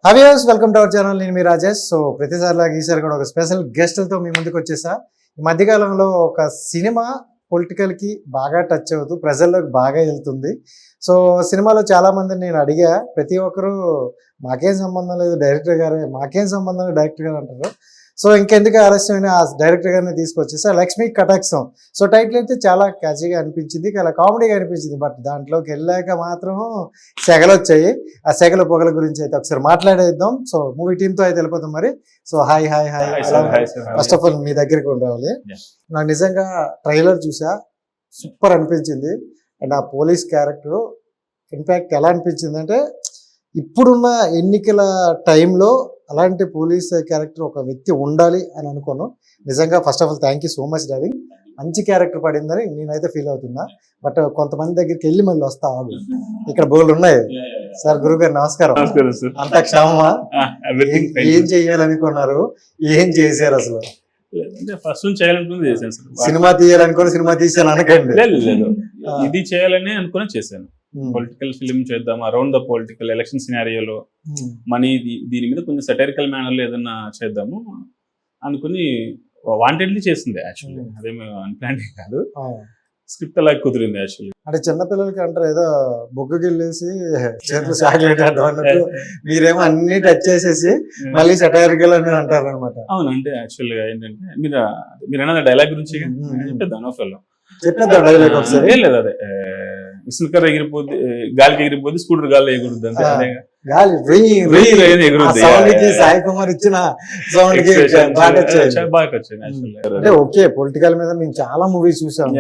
హవియర్స్ welcome to our channel. నేను మీ Rajesh. So ప్రతిసారిలాగా ఈసారి కూడా ఒక స్పెషల్ గెస్ట్లతో మీ ముందుకు వచ్చేసా. ఈ మధ్యకాలంలో ఒక సినిమా పొలిటికల్కి బాగా టచ్ అవుతూ ప్రజల్లోకి బాగా వెళ్తుంది. సో సినిమాలో చాలా మందిని నేను అడిగా, ప్రతి ఒక్కరూ మాకేం సంబంధం లేదు డైరెక్టర్ గారే, మాకేం సంబంధం లేదు డైరెక్టర్ గారు అంటారు. సో ఇంకెందుకు ఆలస్యమైన ఆ డైరెక్టర్ గారిని తీసుకొచ్చేసా, లక్ష్మీ కటాక్షం. సో టైటిల్ అయితే చాలా క్యాచీగా అనిపించింది, చాలా కామెడీగా అనిపించింది. బట్ దాంట్లోకి వెళ్ళాక మాత్రం సెగలు వచ్చాయి. ఆ సెగల పొగల గురించి అయితే ఒకసారి మాట్లాడేద్దాం. సో మూవీ టీంతో అయితే వెళ్ళిపోతాం మరి. So hi hi hi first of all మీ దగ్గరికి రావాలి. నాకు నిజంగా ట్రైలర్ చూసా, సూపర్ అనిపించింది. అండ్ ఆ పోలీస్ క్యారెక్టర్ ఇన్ఫ్యాక్ట్ ఎలా అనిపించింది అంటే, ఇప్పుడున్న ఎన్నికల టైంలో అలాంటి పోలీస్ క్యారెక్టర్ ఒక వ్యక్తి ఉండాలి అని అనుకోను. నిజంగా first of all thank you so much darling. మంచి క్యారెక్టర్ పడిందని నేనైతే ఫీల్ అవుతున్నా. బట్ కొంతమంది దగ్గరికి వెళ్ళి మళ్ళీ వస్తా ఆగు, ఇక్కడ బోర్లు ఉన్నాయి. సార్ గురుగారు నమస్కారం. అంత క్షేమమా? ఏం చెయ్యాలనుకున్నారు, ఏం చేశారు అసలు? ఫస్ట్ నుంచి చేయాలనుకుని చేశాను సార్. సినిమా తీయాలనుకుని సినిమా తీసాను అనకండి. లేదు, ఇది చేయాలని అనుకుని చేశాను. పొలిటికల్ ఫిలిం చేద్దాం, అరౌండ్ ద పొలిటికల్ ఎలక్షన్ సినారియోలో మనీ దీని మీద కొంచెం సెటరికల్ మేనర్లో ఏదన్నా చేద్దాము అనుకుని వాంటెడ్లీ చేసింది. యాక్చువల్లీ అదేమి అన్ప్లాంటింగ్ కాదు, స్క్రిప్ట్ అలా కుదిరింది. యాక్చువల్లీ అంటే చిన్నపిల్లలకి అంటారు ఏదో బొగ్గుకి వెళ్ళేసి చేతులు చాక్లెట్ అంటారు అన్నట్టు, మీరేమో అన్ని టచ్ చేసేసి మళ్ళీ సెటైరికల్ అని అంటారు అనమాట. అవును, అంటే యాక్చువల్గా ఏంటంటే మీరు అన్నది డైలాగ్ గురించి చెప్పేద్దాం ఒకసారి. చెప్పేద్దాం డైలాగ్ ఒకసారి. ఏం లేదు, అదే విసులుకర్ర ఎగిరిపోద్ది, గాలికి ఎగిరిపోద్ది, స్కూటర్ గాల్లో ఎగురుద్ది అంతే. గాలి సాయి కుమార్ ఇచ్చిన సౌండ్ కి బాగా వచ్చింది. అంటే ఓకే, పొలిటికల్ మీద మేము చాలా మూవీస్ చూసాం.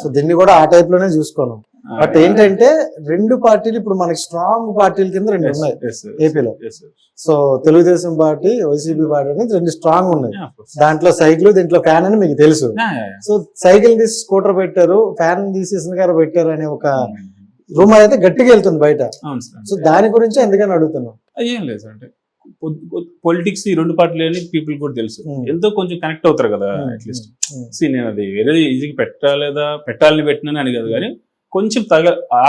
సో దీన్ని కూడా ఆ టైప్ లోనే చూసుకోను. బట్ ఏంటంటే రెండు పార్టీలు ఇప్పుడు మనకి స్ట్రాంగ్ పార్టీల కింద రెండు ఉన్నాయి ఏపీలో. So Telugu Desam party, YCP party అనేది రెండు స్ట్రాంగ్ ఉన్నాయి. దాంట్లో సైకిల్, దీంట్లో ఫ్యాన్ అని మీకు తెలుసు. సో సైకిల్ తీసి స్కూటర్ పెట్టారు, ఫ్యాన్ తీసేసిన గారు పెట్టారు అనే ఒక రూమర్ అయితే గట్టిగా వెళ్తుంది బయట. సో దాని గురించి ఎందుకని అడుగుతున్నాం. ఏం లేదు సార్, అంటే పొలిటిక్స్ ఈ రెండు పార్టీలు అని పీపుల్ కూడా తెలుసు, ఎంతో కొంచెం కనెక్ట్ అవుతారు కదా అట్లీస్ట్. నేను అది వేరే ఈజీగా పెట్టాలని పెట్టినని అని కాదు, కానీ కొంచెం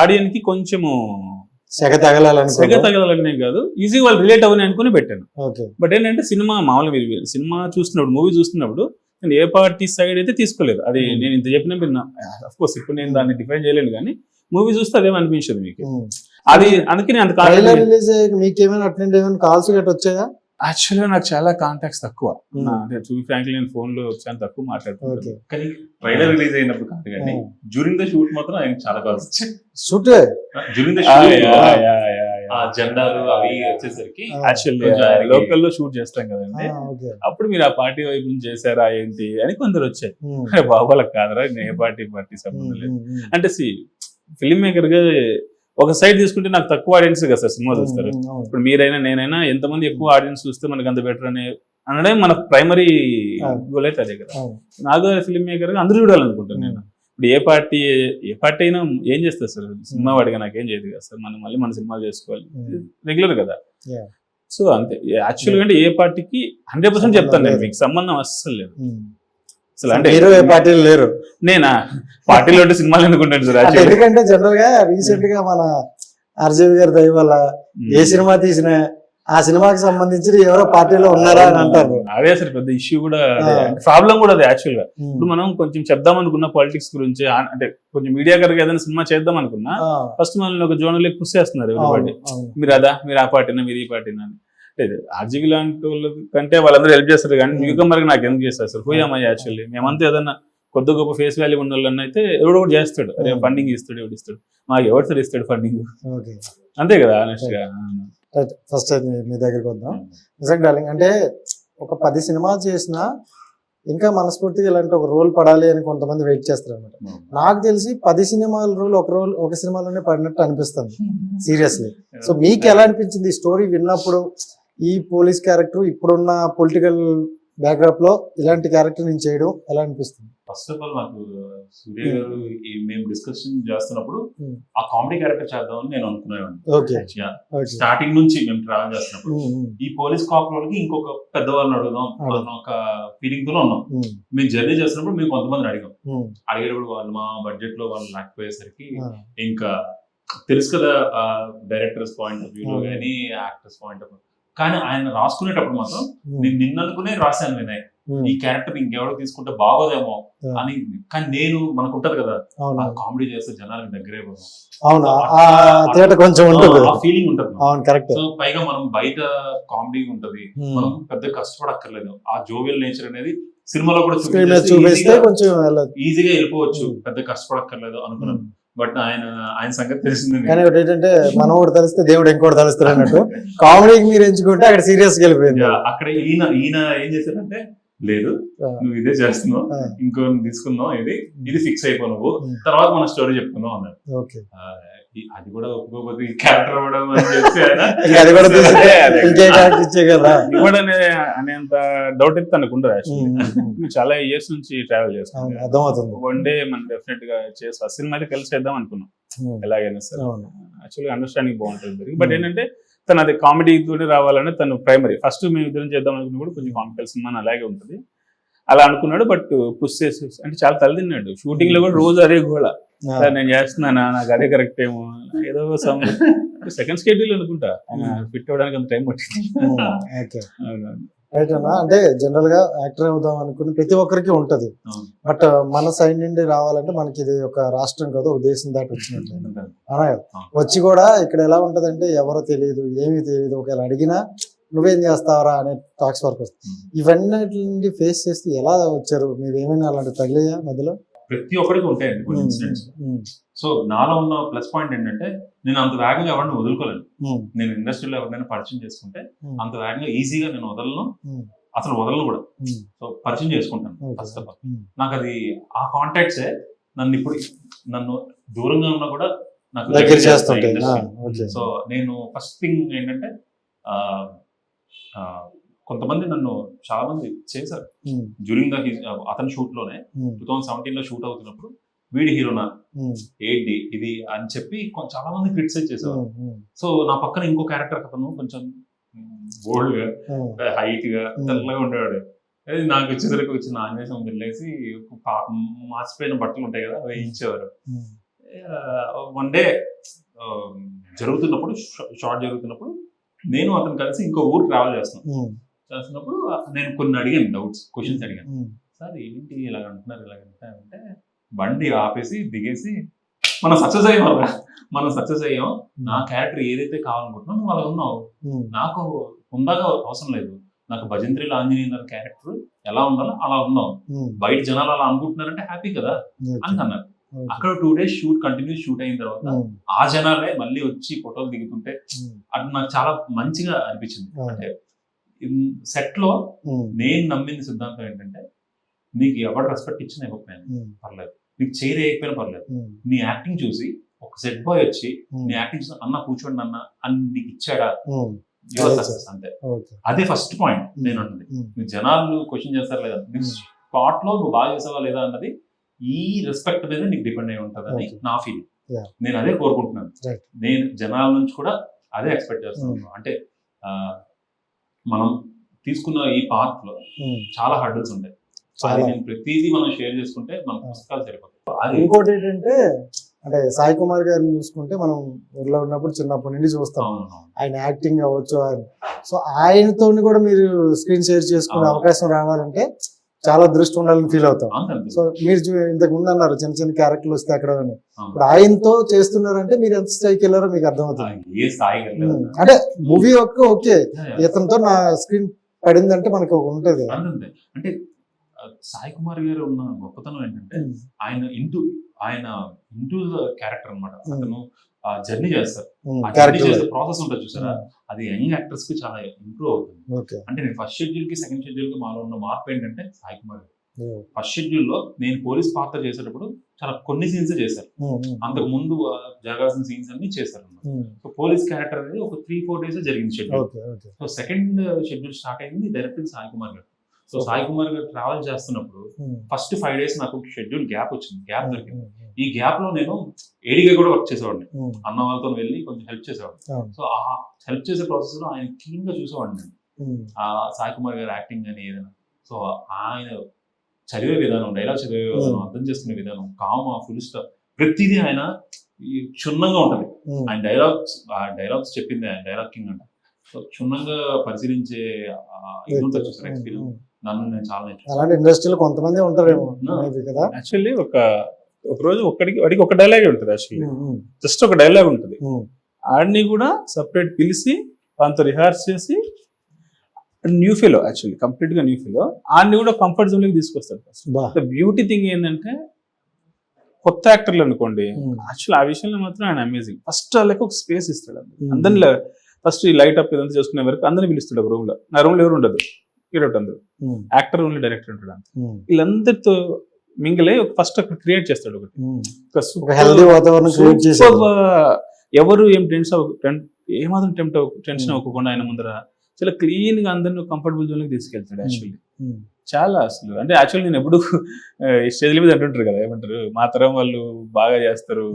ఆడియన్స్ కి కొంచెము సెగ తగలాలని కాదు, ఈజీగా వాళ్ళు రిలేట్ అవ్వని అనుకుని పెట్టాను. బట్ ఏంటంటే సినిమా మామూలుగా మీరు సినిమా చూస్తున్నప్పుడు, మూవీ చూస్తున్నప్పుడు నేను ఏ పార్టీ సైడ్ అయితే తీసుకోలేదు. అది నేను ఇంత చెప్పినా మీరు అఫ్ కోర్స్ ఇప్పుడు నేను దాన్ని డిఫైన్ చేయలేను, కానీ మూవీ చూస్తే అదేమో అనిపించదు మీకు. అది అందుకని అంత మీకేమైనా అటెండ్ ఏమైనా కాల్స్ గట్రా వచ్చాయా? యాక్చువల్గా నాకు చాలా కాంటాక్ట్స్ తక్కువ. టు బి ఫ్రాంక్లీ నేను ఫోన్ లో చాలా తక్కువ మాట్లాడుతున్నాను. కానీ ట్రైలర్ రిలీజ్ అయినప్పుడు కాదు, కానీ డ్యూరింగ్ ద షూట్ మాత్రం ఆయన చాలా calls shoot during the shoot ఆ జెండాలు అవి వచ్చేసరికి యాక్చువల్లీ లోకల్ లో షూట్ చేస్తాం కదండి, అప్పుడు మీరు ఆ పార్టీ వైపు నుంచి చేశారా ఏంటి అని కొందరు వచ్చాయి. బాబాలకు కాదరా, నేను ఏ పార్టీ సంబంధం లేదు అంటే. ఫిల్మ్ మేకర్ గా ఒక సైడ్ తీసుకుంటే నాకు తక్కువ ఆడియన్స్ కదా సార్ సినిమా చూస్తారు. ఇప్పుడు మీరైనా నేనైనా ఎంతమంది ఎక్కువ ఆడియన్స్ చూస్తే మనకు అంత బెటర్ అని అనడే మన ప్రైమరీ గోల్ అయితే అదే కదా. నాకు ఫిల్మ్ మేకర్ గా అందరూ చూడాలనుకుంటాను నేను. ఇప్పుడు ఏ పార్టీ అయినా ఏం చేస్తారు సార్, సినిమా వాడిగా నాకేం చేయదు కదా సార్, మనం మళ్ళీ మన సినిమాలు చేసుకోవాలి రెగ్యులర్ కదా. సో అంతే, యాక్చువల్గా అంటే ఏ పార్టీకి 100% చెప్తాను నేను, మీకు సంబంధం అస్సలు లేదు అసలు. అంటే పార్టీలు లేరు, నేనా పార్టీలో ఉంటే సినిమాలు ఎందుకుంటాను సార్. ఎందుకంటే జనరల్ గా రీసెంట్ గా మన ఆర్జీవి గారి దయ వల్ల ఏ సినిమా తీసినా ఆ సినిమాకి సంబంధించి ఎవరో పార్టీలో ఉన్నారా అని అంటారు. అదే అసలు పెద్ద ఇష్యూ కూడా, ప్రాబ్లం కూడా అదే యాక్చువల్ గా. ఇప్పుడు మనం కొంచెం చెప్దాం అనుకున్న పాలిటిక్స్ గురించి, అంటే కొంచెం మీడియా గారికి ఏదైనా సినిమా చేద్దాం అనుకున్నా ఫస్ట్ మనల్ని ఒక జోనల్ పుష్ చేస్తున్నారు ఎవరిబడి. మీరు ఆ పార్టీనా, మీరు ఈ పార్టీనా అని. ఆర్జీవి లాంటి వాళ్ళ కంటే వాళ్ళందరూ హెల్ప్ చేస్తారు, కానీ న్యూ కమర్ నాకు ఎందుకు చేస్తారు సార్? పోయామయ్య యాక్చువల్లీ మేమంతా ఏదన్నా కొద్ది గొప్ప ఫేస్ వాల్యూ ఉన్న వాళ్ళని అయితే ఎవడో ఒకటి చేస్తాడు, అదే ఫండింగ్ ఇస్తాడు, ఎవడు ఇస్తాడు, మాకు ఎవరు సార్ ఇస్తాడు ఫండింగ్, అంతే కదా ఆనెస్ట్ గా. ఫస్ట్ మీ దగ్గరికి వద్దాం. నిజంగా డార్లింగ్, అంటే ఒక 10 సినిమాలు చేసినా ఇంకా మనస్ఫూర్తిగా ఇలాంటి ఒక రోల్ పడాలి అని కొంతమంది వెయిట్ చేస్తారు అనమాట. నాకు తెలిసి 10 సినిమాల రోల్ ఒక సినిమాలోనే పడినట్టు అనిపిస్తుంది సీరియస్లీ. సో మీకు ఎలా అనిపించింది ఈ స్టోరీ విన్నప్పుడు? ఈ పోలీస్ క్యారెక్టర్ ఇప్పుడున్న పొలిటికల్ బ్యాక్డ్రాప్ లో ఇలాంటి క్యారెక్టర్ నేను చేయడం ఎలా అనిపిస్తుంది? ఫస్ట్ ఆఫ్ ఆల్ నాకు సూర్య గారు మేము డిస్కషన్ చేస్తున్నప్పుడు ఆ కామెడీ క్యారెక్టర్ చేద్దామని నేను అనుకునేవాడిని. స్టార్టింగ్ నుంచి మేము ట్రావెల్ చేస్తున్నప్పుడు ఈ పోలీస్ కాపులకి ఇంకొక పెద్దవాళ్ళని అడుగుదాం ఒక ఫీలింగ్ తో ఉన్నాం. మేము జర్నీ చేస్తున్నప్పుడు మేము కొంతమందిని అడిగేటప్పుడు వాళ్ళు మా బడ్జెట్ లో వాళ్ళు లేకపోయేసరికి ఇంకా తెలుసు కదా డైరెక్టర్స్ పాయింట్ ఆఫ్ వ్యూలో కానీ యాక్టర్స్ పాయింట్ ఆఫ్ కానీ ఆయన రాసుకునేటప్పుడు మాత్రం నేను నిన్ననుకునే రాశాను వినయ్, ఈ క్యారెక్టర్ ఇంకెవరో తీసుకుంటే బాగోదేమో అని. కానీ నేను మనకు ఉంటది కదా కామెడీ చేస్తే జనాలకు దగ్గరే కొంచెం ఫీలింగ్ ఉంటది. కరెక్ట్. సో పైగా మనం బయట కామెడీ ఉంటది, మనం పెద్ద కష్టపడక్కర్లేదు. ఆ జోవియల్ నేచర్ అనేది సినిమాలో కూడా చూపిస్తే కొంచెం ఈజీగా వెళ్ళిపోవచ్చు, పెద్ద కష్టపడక్కర్లేదు అనుకున్నాను. బట్ ఆయన సంగతి తెలిసింది. కానీ ఒకటి ఏంటంటే మనం ఒకటి తెలిస్తే దేవుడు ఇంకోటి తెలుస్తారు అన్నట్టు కామెడీకి మీరు ఎంచుకుంటే అక్కడ సీరియస్ గా వెళ్ళిపోయింది. అక్కడ ఈయన ఏం చేశారంటే, లేదు నువ్వు ఇదే చేస్తున్నావు, ఇంకో తీసుకుందాం, ఇది ఫిక్స్ అయిపో, నువ్వు తర్వాత మన స్టోరీ చెప్పుకుందాం అన్నాడు. అది కూడా ఒప్పుకోకపోతే ఈ క్యారెక్టర్ ఇవ్వడం అని చెప్పి అనేంత డౌట్ అయితే తనకు ఉండదు. యాక్చువల్లీ చాలా ఇయర్స్ నుంచి ట్రావెల్ చేస్తాను, అర్థమవుతుంది. వన్ డే మనం డెఫినెట్ గా చేస్తాం, సినిమా అయితే కలిసి చేద్దాం అనుకున్నాం ఎలాగైనా సరే. యాక్చువల్లీ అండర్స్టాండింగ్ బాగుంటుంది. బట్ ఏంటంటే తను అది కామెడీ తోటి రావాలని తను ప్రైమరీ ఫస్ట్ మేము ఇద్దరం చేద్దాం అనుకున్నా కూడా కొంచెం కామెడీ సినిమా అలాగే ఉంటుంది అలా అనుకున్నాడు. బట్ పుష్ చేసి అంటే చాలా తలదిన్నాడు. షూటింగ్ లో కూడా రోజు అదే గోళ, నేను చేస్తున్నానా, నాకు అదే కరెక్ట్ ఏమో, ఏదో సెకండ్ స్కెడ్యూల్ అనుకుంటా ఆయన ఫిట్ అవ్వడానికి అంత టైం పట్టింది. అంటే జనరల్ గా యాక్టర్ అవుదాం అనుకుని ప్రతి ఒక్కరికి ఉంటది. బట్ మన సైడ్ నుండి రావాలంటే మనకి ఇది ఒక రాష్ట్రం కాదు, ఒక దేశం దాటి వచ్చినట్టు వచ్చి కూడా ఇక్కడ ఎలా ఉంటదంటే ఎవరో తెలియదు, ఏమీ తెలియదు, ఒకవేళ అడిగినా నువ్వేం చేస్తావరా అనే టాక్స్ వరకు వస్తుంది. ఇవన్నీ ఫేస్ చేస్తే ఎలా వచ్చారు మీరు? ఏమైనా అలాంటి తగిలేయా మధ్యలో? ప్రతి ఒక్కరికి ఉంటాయండి కొన్ని ఇన్సిడెంట్స్. సో నాలో ఉన్న ప్లస్ పాయింట్ ఏంటంటే, నేను అంత వేగంగా ఎవరిని వదులుకోలేను. నేను ఇండస్ట్రీలో ఎవరినైనా పరిచయం చేసుకుంటే అంత వేగంగా ఈజీగా నేను అసలు వదలను కూడా. సో పరిచయం చేసుకుంటాను ఫస్ట్ ఆఫ్ ఆల్. నాకు అది ఆ కాంటాక్ట్సే నన్ను దూరంగా ఉన్నా కూడా నాకు దగ్గర చేస్తాయి. సో నేను ఫస్ట్ థింగ్ ఏంటంటే, కొంతమంది నన్ను చాలా మంది చేశారు డ్యూరింగ్ అతని షూట్ లోనే. 2017 లో షూట్ అవుతున్నప్పుడు వీడి హీరోనా ఏంటి ఇది అని చెప్పి చాలా మంది క్రిటిసైజ్ చేశారు. సో నా పక్కన ఇంకో క్యారెక్టర్ అతను కొంచెం బోల్డ్ గా, హైట్ గా, తెల్లగా ఉండేవాడు. నాకు వచ్చేసరికి వచ్చిన ఆంజనేయం వెళ్ళేసి మాసిపోయిన బట్టలు ఉంటాయి కదా, వేయించేవారు. వన్ డే జరుగుతున్నప్పుడు, షార్ట్ జరుగుతున్నప్పుడు నేను అతను కలిసి ఇంకో ఊరు ట్రావెల్ చేస్తున్నప్పుడు నేను కొన్ని అడిగాను, క్వశ్చన్స్ అడిగాను. సార్ ఏంటి ఇలా అంటున్నారు, ఇలాగంటే బండి ఆపేసి దిగేసి మనం సక్సెస్ అయ్యాం, నా క్యారెక్టర్ ఏదైతే కావాలనుకుంటున్నావు నువ్వు అలా ఉన్నావు, నాకు ఉందాగా అవసరం లేదు, నాకు భజంత్రిలో ఆంజనేయ క్యారెక్టర్ ఎలా ఉండాలో అలా ఉన్నావు, బయట జనాలు అలా అనుకుంటున్నారంటే హ్యాపీ కదా అని అన్నారు. అక్కడ 2 days షూట్ కంటిన్యూస్ షూట్ అయిన తర్వాత ఆ జనాలే మళ్ళీ వచ్చి ఫోటోలు దిగుతుంటే అది నాకు చాలా మంచిగా అనిపించింది. అంటే సెట్ లో నేను నమ్మిన సిద్ధాంతం ఏంటంటే, నీకు ఎవరు రెస్పెక్ట్ ఇచ్చినా ఇవ్వకపోయినా పర్లేదు, నీకు చైర్ వేయకపోయినా పర్లేదు, నీ యాక్టింగ్ చూసి ఒక సెట్ బాయ్ వచ్చి నీ యాక్టింగ్ చూసి అన్న కూర్చోండి అన్న అని నీకు ఇచ్చాడా, సక్సెస్ అంతే. అదే ఫస్ట్ పాయింట్ నేను అన్నది. నీ జనాలు క్వశ్చన్ చేస్తారు లేదా, నీ స్పాట్ లో నువ్వు బాగా చేసావా లేదా అన్నది ఈ రెస్పెక్ట్ మీద నీకు డిపెండ్ అయి ఉంటుంది అని నా ఫీలింగ్. నేను అదే కోరుకుంటున్నాను. నేను జనాల నుంచి కూడా అదే ఎక్స్పెక్ట్ చేస్తున్నాను. అంటే మనం తీసుకున్న ఈ పార్ట్ లో చాలా హర్డల్స్ ఉంటాయి. నేను ప్రతిదీ మనం షేర్ చేసుకుంటే మన పుస్తకాలు సరిపోతాయి. ఇంకోటి ఏంటంటే, అంటే సాయి కుమార్ గారిని చూసుకుంటే మనం ఊర్లో ఉన్నప్పుడు చిన్నప్పటి నుండి చూస్తాం, ఆయన యాక్టింగ్ అవ్వచ్చు. సో ఆయనతో కూడా మీరు స్క్రీన్ షేర్ చేసుకునే అవకాశం రావాలంటే చాలా దృష్టి ఉండాలని ఫీల్ అవుతాం. సో మీరు ఇంతకు ముందు అన్నారు చిన్న చిన్న క్యారెక్టర్లు వస్తే అక్కడ, ఇప్పుడు ఆయనతో చేస్తున్నారంటే మీరు ఎంత స్థాయికి వెళ్ళారో మీకు అర్థమవుతుంది. అంటే మూవీ ఓకే, ఇతనితో నా స్క్రీన్ పడిందంటే మనకు ఉంటుంది. అంటే సాయి కుమార్ గారు ఉన్న గొప్పతనం ఏంటంటే, ఆయన ఇంటూ క్యారెక్టర్ అనమాట. అతను జర్నీ చేస్తారు, చేసే ప్రాసెస్ ఉంటుంది చూసారా, అది యంగ్ యాక్టర్స్ కి చాలా ఇంప్రూవ్ అవుతుంది. అంటే నేను ఫస్ట్ షెడ్యూల్ కి సెకండ్ షెడ్యూల్ కి మాలో ఉన్న మార్పు ఏంటంటే, సాయి కుమార్ గారు ఫస్ట్ షెడ్యూల్ లో నేను పోలీస్ పాత్ర చేసేటప్పుడు చాలా కొన్ని సీన్స్ చేశారు, అంతకు ముందు జరగాల్సిన సీన్స్ అన్ని చేశారు. సో పోలీస్ క్యారెక్టర్ అనేది ఒక 3-4 days జరిగింది schedule. So second schedule start అయింది డైరెక్టర్ సాయి కుమార్ గారు. సో సాయి కుమార్ గారు ట్రావెల్ చేస్తున్నప్పుడు ఫస్ట్ 5 days నాకు షెడ్యూల్ గ్యాప్ వచ్చింది, గ్యాప్ దొరికింది. ఈ గ్యాప్ లో నేను ఏడిగా కూడా వర్క్ చేసేవాడిని, అన్న వాళ్ళతో వెళ్ళి కొంచెం హెల్ప్ చేసేవాడిని. సో ఆ హెల్ప్ చేసే ప్రాసెస్ లో ఆయన క్లీన్ గా చూసేవాడిని నేను, ఆ సాయి కుమార్ గారు యాక్టింగ్ అని ఏదైనా. సో ఆయన చదివే విధానం, డైలాగ్ చదివే విధానం, అర్థం చేసుకునే విధానం, కామా ఫుల్ స్టాప్ ప్రతిదీ ఆయన క్షుణ్ణంగా ఉంటది. ఆయన డైలాగ్స్ చెప్పింది, ఆయన డైలాగ్ కింగ్ అంట. సో క్షుణ్ణంగా పరిశీలించే ఇది ఉంటుంది చూసారు ఎక్స్పీరియన్స్. నన్ను నేను చాలా నేర్చుకున్నాను. అలాంటి ఇండస్ట్రీలో కొంతమంది ఉంటారేమో కదా. యాక్చువల్లీ ఒక రోజు వాడికి ఒక డైలాగ్ ఉంటుంది. యాక్చువల్లీ జస్ట్ ఒక డైలాగ్ ఉంటుంది. ఆడిని కూడా సపరేట్ పిలిచి దాంతో రిహార్స్ చేసి న్యూ ఫీలో యాక్చువల్లీ కంప్లీట్ గా న్యూ ఫీలో ఆడిని కూడా కంఫర్ట్ జోన్ లోకి తీసుకొస్తాడు. ఫస్ట్ బ్యూటీ థింగ్ ఏంటంటే కొత్త యాక్టర్లు అనుకోండి, యాక్చువల్ ఆ విషయంలో మాత్రం ఆయన అమేజింగ్. ఫస్ట్ వాళ్ళకి ఒక స్పేస్ ఇస్తాడు. అందరిలో ఫస్ట్ ఈ లైట్ అప్ ఇదంతా చేసుకునే వరకు అందరిని పిలుస్తాడు ఒక రూమ్ లో. నా రూమ్ లో ఎవరు ఉండదు, హీరోట్ అందరు, యాక్టర్ ఓన్లీ డైరెక్టర్ ఉంటాడు. వీళ్ళందరితో మింగిల్ అయ్యి ఫస్ట్ అక్కడ క్రియేట్ చేస్తాడు ఒకటి. ఎవరు ఏం ఏమాత్రం టెన్షన్ అవ్వకుండా ఆయన ముందర చాలా క్లీన్ గా అందరిని కంఫర్టబుల్ జోన్ లోకి తీసుకెళ్తాడు. యాక్చువల్లీ చాలా అసలు అంటే యాక్చువల్లీ నేను ఎప్పుడు స్టేజ్ల మీద అంటుంటారు కదా, ఏమంటారు మా తరం వాళ్ళు బాగా చేస్తారు,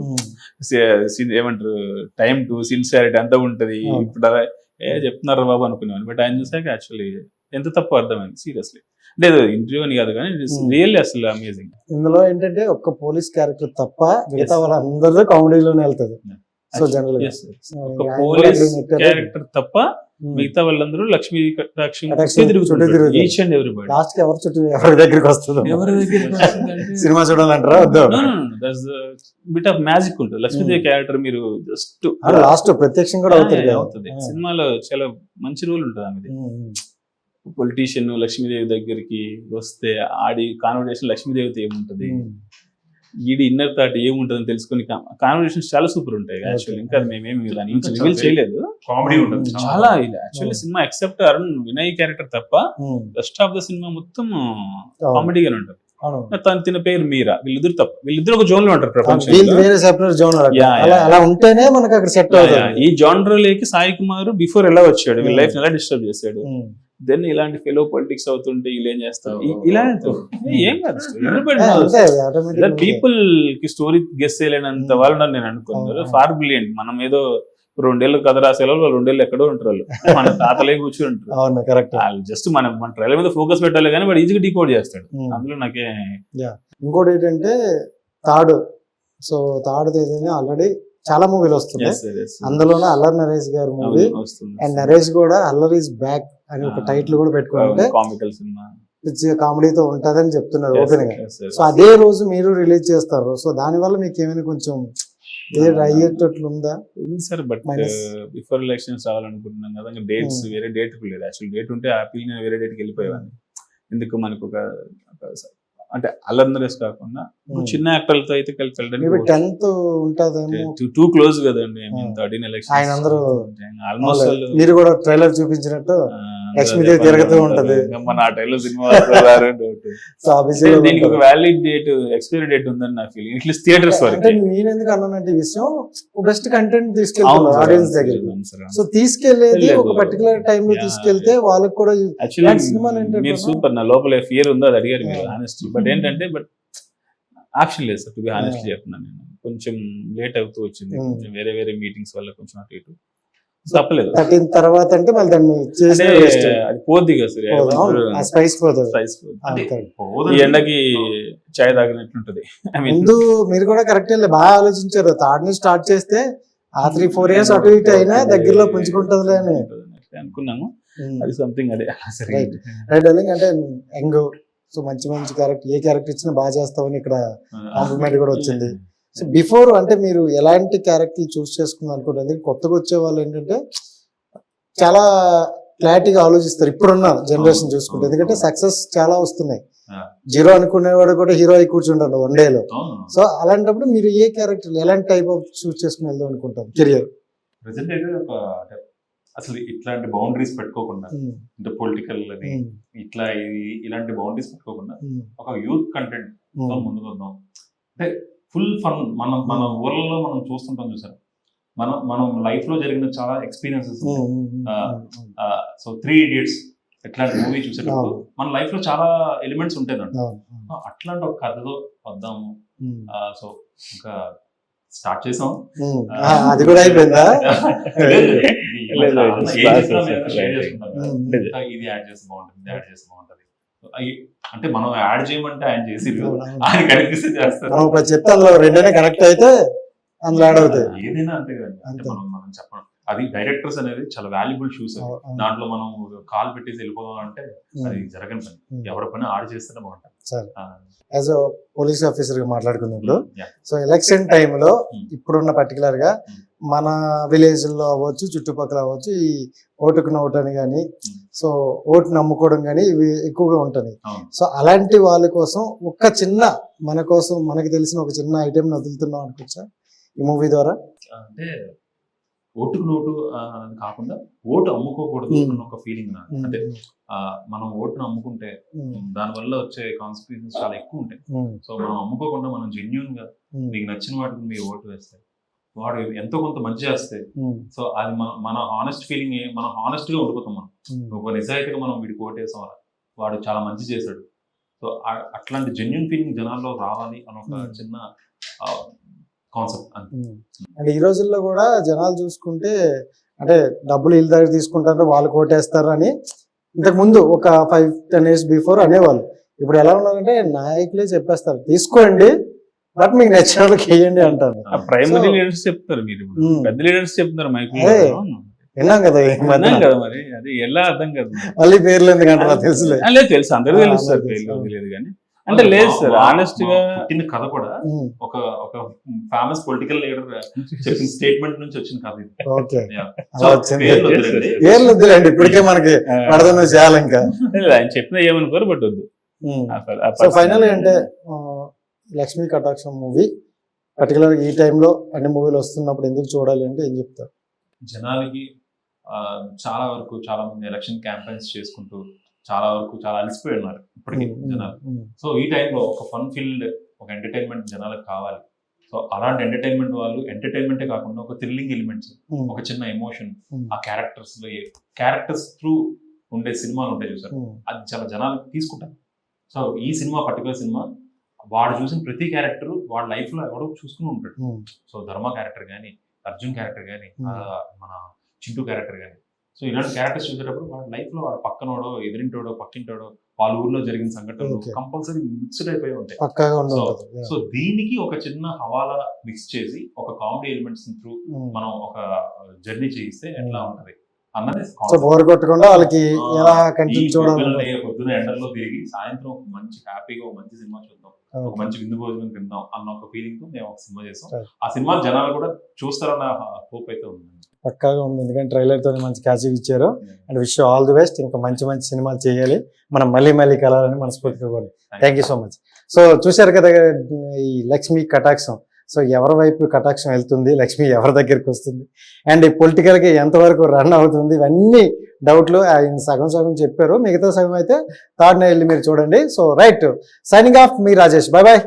ఏమంటారు టైం టు సిన్సియారిటీ అంతా ఉంటది. ఇప్పుడు చెప్తున్నారు బాబు అనుకునేవాడిని. బట్ ఆయన చూసాక యాక్చువల్లీ ఎంత తప్పు అర్థమైంది సీరియస్లీ. అంటే ఇంటర్వ్యూ అని కాదు కానీ రియల్లీ అసలు అమేజింగ్. ఇందులో ఏంటంటే ఒక్క పోలీస్ క్యారెక్టర్ తప్ప మిగతా వాళ్ళందరూ కామెడీలోనే వెళ్తుంది. సో జనరల్ ఒక పోలీస్ క్యారెక్టర్ తప్ప మిగతా వాళ్ళందరూ Lakshmi each and everybody. Last కి ఎవరు చుట్టూ ఎవరి దగ్గరికి వస్తుంది, ఎవరి దగ్గరికి సినిమా చూడాలంటారా? బిట్ ఆఫ్ మ్యాజిక్ ఉంటుంది. లక్ష్మీదేవి క్యారెక్టర్ మీరు జస్ట్ లాస్ట్ ప్రత్యక్షం కూడా అవుతుంది. సినిమాలో చాలా మంచి రోల్ ఉంటుంది ఆమెది. పొలిటీషియన్ లక్ష్మీదేవి దగ్గరికి వస్తే ఆడి కాన్వర్సేషన్ లక్ష్మీదేవితో ఏముంటది, ఈడి ఇన్నర్ థాట్ ఏముంటదని తెలుసుకుని కాన్వర్సేషన్స్ చాలా సూపర్ ఉంటాయి. యాక్చువల్లీ ఇంకా మేమేమి దాని నుంచి రివీల్ చేయలేదు. కామెడీ ఉంటుంది చాలా. ఇది actually cinema except Arun Vinay character తప్ప రెస్ట్ ఆఫ్ ద సినిమా మొత్తం కామెడీగానే ఉంటుంది. తన పేరు మీరా, వీళ్ళిద్దరు ఒక జోన్ లో ఉంటారు ప్రపంచంలో. అలా ఉంటేనే మనకి అక్కడ సెట్ అవుతుంది. ఈ జోనర్లోకి సాయి కుమార్ బిఫోర్ ఎలా వచ్చాడు, వీళ్ళ లైఫ్ ఎలా డిస్టర్బ్ చేశాడు, దెన్ ఇలాంటి ఫెలో పొలిటిక్స్ అవుతుంటే వీళ్ళు ఏం చేస్తారు, ఇలాంటి ఏం కాదు. పీపుల్ కి స్టోరీ గెస్ చేయలేనంత వాళ్ళు నేను అనుకున్నాను. Far brilliant. మనం ఏదో 2 ఏళ్ళు కథ రాసే వాళ్ళు 2 ఏళ్ళు ఎక్కడో ఉంటారు, వాళ్ళు మన తాతలే కూర్చుని ఉంటారు. వాళ్ళు జస్ట్ మన ట్రైలర్ మీద ఫోకస్ పెట్టాలి కానీ వాడు ఈజీగా డీకోడ్ చేస్తాడు. అందులో నాకే ఇంకోటి ఏంటంటే తాడు. సో తాడు ఆల్రెడీ చాలా మూవీలు వస్తున్నాయి. అందులోనే అల్లరి నరేష్ గారి మూవీ అండ్ నరేష్ కూడా అల్లరి ఇస్ బ్యాక్ అని ఒక టైటిల్ కూడా పెట్టుకుంటే కామికల్ సినిమా కామెడీతో ఉంటదని చెప్తున్నారు ఓపెన్ గా. సో అదే రోజు మీరు రిలీజ్ చేస్తారు. సో దాని వల్ల మీకు ఏమైనా కొంచెం అయ్యేటట్లుందా? సార్ బట్ బిఫోర్ ఎలక్షన్స్ రావాలనుకుంటున్నాం కదా, డేట్స్ వేరే డేట్ లేదు. యాక్చువల్ డేట్ ఉంటే ఆపిల్ నేను వేరే డేట్కి వెళ్ళిపోయేవాడిని. ఎందుకు మనకు ఒక అంటే అల్లరి నరేష్ కాకుండా చిన్న యాక్టర్లతో అయితే కలిపి వెళ్ళడానికి 10th ఉంటదేమో. టూ క్లోజ్ కదండి. 13 ఎలక్షన్ ఆల్మోస్ట్ మీరు కూడా ట్రైలర్ చూపించినట్టు లక్ష్మీదేవి తిరుగుతూ ఉంటది. మన ట్రైలర్ సినిమా దీనికి ఒక వ్యాలిడ్ డేట్, ఎక్స్పైరీ డేట్ ఉందని నా ఫీలింగ్. ఇట్లీస్ట్ థియేటర్స్ వరకు. నేను ఎందుకు అన్నానంటే ఈ విషయం, బెస్ట్ కంటెంట్ తీసుకెళ్తాను ఆడియన్స్ దగ్గర. సో తీసుకెళ్లేది ఒక పర్టికులర్ టైం లో తీసుకెళ్తే వాళ్ళకి కూడా సినిమా మీరు సూపర్. నా లోపల ఫియర్ ఉందో అది అడిగారు మీరు ఆనెస్టీ. బట్ ఏంటంటే ఆప్షన్ లేదు సార్, టు బి హానెస్ట్లీ చెప్తున్నాను. నేను కొంచెం లేట్ అవుతూ వచ్చింది, కొంచెం వేరే వేరే మీటింగ్స్ వల్ల కొంచెం అటు ఇటు తప్పలేదు. 13 తర్వాత అంటే మళ్ళీ దాన్ని అది పోద్ది కదా సార్, స్పైస్ పోతుంది. ఈ ఎండకి చాయ్ తాగినట్లుంటది. ముందు మీరు కూడా కరెక్ట్ బాగా ఆలోచించారు. థర్డ్ ని స్టార్ట్ చేస్తే ఆ 3-4 years అటు ఇటు అయినా దగ్గరలో పుంజుకుంటది అని అనుకున్నాము. అది సంథింగ్ అదే రైట్ అంటే యంగ్. సో మంచి మంచి క్యారెక్టర్, ఏ క్యారెక్టర్ ఇచ్చినా బాగా చేస్తామని ఇక్కడ కాంప్లిమెంట్ కూడా వచ్చింది. సో బిఫోర్ అంటే మీరు ఎలాంటి క్యారెక్టర్ చూస్ చేసుకుందాం అనుకుంటారు? ఎందుకంటే కొత్తగా వచ్చే వాళ్ళు ఏంటంటే చాలా క్లారిటీగా ఆలోచిస్తారు ఇప్పుడున్న జనరేషన్ చూసుకుంటే. ఎందుకంటే సక్సెస్ చాలా వస్తున్నాయి. జీరో అనుకునేవాడు కూడా హీరో అయి కూర్చుంటాడు 1 day లో. సో అలాంటప్పుడు మీరు ఏ క్యారెక్టర్ ఎలాంటి టైప్ ఆఫ్ చూస్ చేసుకుని వెళ్దాం అనుకుంటారు కెరియర్? ప్రెసెంట్ అయితే అసలు ఇట్లాంటి బౌండరీస్ పెట్టుకోకుండా, అంటే పొలిటికల్ అని ఇట్లా ఇలాంటి బౌండరీస్ పెట్టుకోకుండా ఒక యూత్ కంటెంట్ ముందుకు వద్దాం. అంటే ఫుల్ ఫన్. మన ఊర్లలో మనం చూస్తుంటాం చూసారు, మనం లైఫ్ లో జరిగిన చాలా ఎక్స్పీరియన్సెస్. సో 3 Idiots ఎట్లాంటి మూవీ చూసేటప్పుడు మన లైఫ్ లో చాలా ఎలిమెంట్స్ ఉంటాయి దాంట్లో. అట్లాంటి ఒక కథతో వద్దాము. సో ఇంకా స్టార్ట్ చేసాం, అది కూడా అయిపోయిందా? ఇది యాడ్ చేస్తే బాగుంటుంది, యాడ్ చేస్తే బాగుంటుంది. అంటే మనం యాడ్ చేయమంటే ఆయన చేసి ఆయన కనిపిస్తే చేస్తారు. చెప్తాను 2 కనెక్ట్ అయితే అందులో యాడ్ అవుతాయి. ఏదైనా అంతే కదండి. అంటే మనం చెప్పడం అది డైరెక్టర్స్ అనేది చాలా వాల్యుబుల్ షూస్ అది. దాంట్లో మనం కాల్ పెట్టేసి వెళ్ళిపోదాం అంటే అది జరగని పని. ఎవరి పని ఆడి చేస్తేనే బాగుంటుంది. యాజ్ అ పోలీస్ ఆఫీసర్ గా మాట్లాడుకున్నప్పుడు సో ఎలక్షన్ టైంలో ఇప్పుడున్న పర్టికులర్ గా మన విలేజ్ లో అవ్వచ్చు, చుట్టుపక్కల అవ్వచ్చు, ఈ ఓటుకు నోటు అని కానీ సో ఓటు నమ్ముకోవడం కానీ ఇవి ఎక్కువగా ఉంటుంది. సో అలాంటి వాళ్ళ కోసం ఒక చిన్న మన కోసం మనకి తెలిసిన ఒక చిన్న ఐటెం వదులుతున్నాం అనుకోవచ్చా ఈ మూవీ ద్వారా? అంటే ఓటుకు నోటు అని కాకుండా ఓటు అమ్ముకోకూడదు అన్న ఒక ఫీలింగ్ నాకు. అంటే మనం ఓటును అమ్ముకుంటే దానివల్ల వచ్చే కాన్సిక్వెన్సెస్ చాలా ఎక్కువ ఉంటాయి. సో మనం అమ్ముకోకుండా మనం జెన్యూన్ గా మీకు నచ్చిన వాటికి మీరు ఓటు వేస్తే వాడు ఎంతో కొంత మంచి చేస్తే సో అది మన హానెస్ట్ ఫీలింగ్, మనం హానెస్ట్ గా ఉండిపోతాం. మనం ఒక నిజాయితీగా మనం వీడికి ఓటు వేసాం, వాడు చాలా మంచి చేశాడు. సో అట్లాంటి జెన్యూన్ ఫీలింగ్ జనాల్లో రావాలి అని ఒక చిన్న కాన్సెప్ట్. అండ్ ఈ రోజుల్లో కూడా జనాలు చూసుకుంటే అంటే డబ్బులు వీళ్ళ దగ్గర తీసుకుంటారు, వాళ్ళు కోటేస్తారు అని ఇంతకు ముందు ఒక 5-10 years బిఫోర్ అనేవాళ్ళు. ఇప్పుడు ఎలా ఉన్నారంటే నాయకులే చెప్పేస్తారు తీసుకోండి బట్ మీకు నచ్చిన వాళ్ళకి వేయండి అంటారు. ప్రైమరీ లీడర్స్ చెప్తారు, మీరు పెద్ద లీడర్స్ చెప్తారు మైక్ విన్నాం కదా కదా, మరి అది ఎలా అర్థం కదా. మళ్ళీ పేర్లు ఎందుకంటారా? తెలుసులే, తెలుసు, అందరూ తెలుస్తారు, పేర్లు తెలియదు కానీ అంటే లేదు సార్ ఆనెస్ట్ గా. పుట్టిన కథ కూడా ఒక ఫేమస్ పొలిటికల్ లీడర్ చెప్పిన స్టేట్మెంట్ నుంచి వచ్చిన కథ ఇది. పేర్లు వద్దులేండి, ఇప్పటికే మనకి పడదను చేయాలి. ఇంకా ఆయన చెప్పిన ఏమనుకోరు బట్ వద్దు. సో ఫైనల్ అంటే లక్ష్మీ కటాక్షం మూవీ పర్టికులర్ ఈ టైంలో అన్ని మూవీలు వస్తున్నప్పుడు ఎందుకు చూడాలి అంటే ఏం చెప్తారు? జనాలకి చాలా వరకు చాలా మంది ఎలక్షన్ క్యాంపెయిన్స్ చేసుకుంటూ చాలా వరకు చాలా అలసిపోయి ఉన్నారు ఇప్పటికీ జనాలు. సో ఈ టైంలో ఒక ఫన్ ఫీల్డ్, ఒక ఎంటర్టైన్మెంట్ జనాలకు కావాలి. సో అలాంటి ఎంటర్టైన్మెంట్ వాళ్ళు ఎంటర్టైన్మెంటే కాకుండా ఒక థ్రిల్లింగ్ ఎలిమెంట్స్, ఒక చిన్న ఎమోషన్, ఆ క్యారెక్టర్స్ త్రూ ఉండే సినిమాలు ఉంటాయి చూసారు, అది చాలా జనాలకు తీసుకుంటారు. సో ఈ సినిమా పర్టికులర్ సినిమా వాడు చూసిన ప్రతి క్యారెక్టర్ వాడి లైఫ్ లో ఎవడో చూసుకుని ఉంటాడు. సో ధర్మ క్యారెక్టర్ కానీ, అర్జున్ క్యారెక్టర్ కానీ, మన చింటూ క్యారెక్టర్ కానీ, సో ఇలాంటి క్యారెక్టర్స్ చూసేటప్పుడు వాడి లైఫ్ లో వాడు పక్కనోడో, ఎదిరింటోడో, పక్కింటోడో, వాళ్ళ ఊర్లో జరిగిన సంఘటనలు కంపల్సరీ మిక్స్డ్ అయిపోయి ఉంటాయి. సో దీనికి ఒక చిన్న హవాలా మిక్స్ చేసి ఒక కామెడీ ఎలిమెంట్స్ త్రూ మనం ఒక జర్నీ చేయిస్తే ఎట్లా ఉంటది అన్నది. వాళ్ళకి ఎలా కంటిన్యూ చూడాలి, పొద్దున ఎండల్లో తిరిగి సాయంత్రం మంచి హ్యాపీగా ఒక మంచి సినిమా చూద్దాం, ఒక మంచి విందు భోజనం తిందాం అన్న ఒక ఫీలింగ్ తో మేము ఒక సినిమా చేస్తాం. ఆ సినిమా జనాలు కూడా చూస్తారన్న హోప్ అయితే ఉంది. పక్కాగా ఉంది, ఎందుకంటే ట్రైలర్ తో మంచి క్యాచింగ్ ఇచ్చారు. And wish all the best, ఇంకా మంచి మంచి సినిమాలు చేయాలి, మనం మళ్ళీ కలాలని మనస్ఫూర్తిగా కోరి. Thank you so much. So చూశారు కదా ఈ లక్ష్మీ కటాక్షం. సో ఎవరి వైపు కటాక్షం వెళ్తుంది, లక్ష్మి ఎవరి దగ్గరికి వస్తుంది, అండ్ ఈ పొలిటికల్కి ఎంతవరకు రన్ అవుతుంది, ఇవన్నీ డౌట్లు ఆయన సగం చెప్పారు. మిగతా సగం అయితే థర్డ్ వెళ్ళి మీరు చూడండి. సో రైట్, సైనింగ్ ఆఫ్, మీ రాజేష్. Bye bye.